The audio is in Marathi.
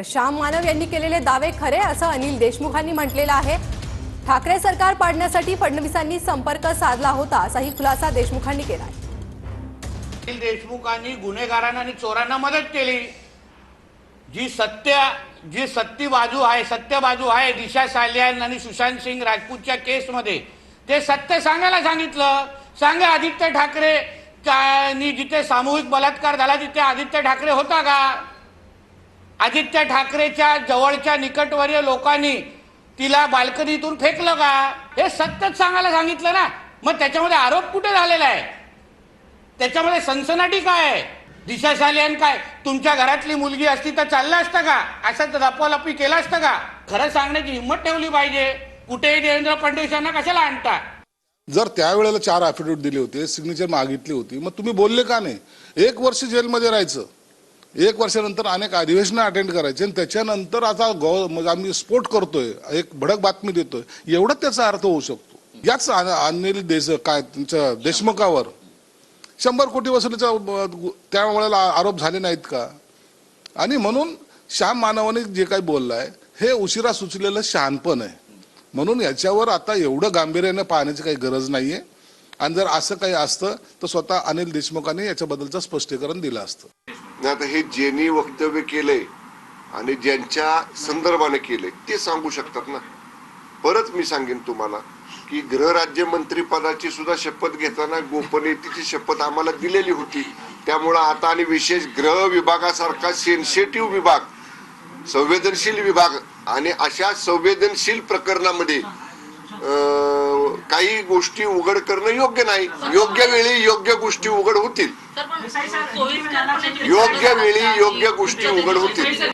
श्याम मानव यांनी केलेले दावे खरे असं अनिल देशमुखांनी म्हटलेलं आहे। ठाकरे सरकार पाडण्यासाठी फडणवीसांनी संपर्क साधला होता असाही खुलासा देशमुखांनी केला आहे। अनिल देशमुखांनी गुन्हेगारांना आणि चोरांना मदत केली। जी सत्य बाजू आहे दिशा सालियान आणि सुशांत सिंग राजपूतच्या केसमध्ये ते सत्य सांगायला सांगितलं। सांगा आदित्य ठाकरे जिथे सामूहिक बलात्कार झाला तिथे आदित्य ठाकरे होता का? आदित्य ठाकरेच्या जवळच्या निकटवर्तीय लोकांनी तिला बाल्कनीतून फेकलं का? हे सत्यच सांगायला सांगितलं ना। मग त्याच्यामध्ये आरोप कुठे झालेला आहे? त्याच्यामध्ये सनसनाटी काय आहे? दिशा सालियान काय तुमच्या घरातली मुलगी असती तर चाललं असतं का? असं लपवालपी केलं असतं का? खरं सांगण्याची हिंमत ठेवली पाहिजे। कुठेही देवेंद्र फडणवीस यांना कशाला आणता? जर त्यावेळेला 4 ॲफिडेविट दिले होते, सिग्नेचर मागितली होती, मग तुम्ही बोलले का नाही? 1 वर्ष जेलमध्ये राहायचं, 1 वर्षानंतर अनेक अधिवेशनं अटेंड करायचे आणि त्याच्यानंतर आता म्हणजे आम्ही स्फोट करतोय, एक भडक बातमी देतोय, एवढाच त्याचा अर्थ होऊ शकतो। याच अनिल देशमुखावर 100 कोटी वसुलीचा त्यावेळेला आरोप झाले नाहीत का? आणि म्हणून श्याम मानवाने जे काही बोललाय हे उशिरा सुचलेलं शहाणपण आहे। म्हणून याच्यावर आता एवढं गांभीर्याने पाहण्याची काही गरज नाहीये। आणि जर असं काही असतं तर स्वतः अनिल देशमुखांनी याच्याबद्दलचं स्पष्टीकरण दिलं असतं। आता हे ज्यांनी वक्तव्य केलंय आणि ज्यांच्या संदर्भाने केले ते सांगू शकतात ना। परत मी सांगेन तुम्हाला की गृहराज्यमंत्री पदाची सुद्धा शपथ घेताना गोपनीयतेची शपथ आम्हाला दिलेली होती। त्यामुळे आता आणि विशेष गृह विभागासारखा सेन्सिटिव्ह विभाग, संवेदनशील विभाग आणि अशा संवेदनशील प्रकरणामध्ये काही गोष्टी उघड करणं योग्य नाही। योग्य वेळी योग्य गोष्टी उघड होतील, योग्य वेळी योग्य गोष्टी उघड होतील।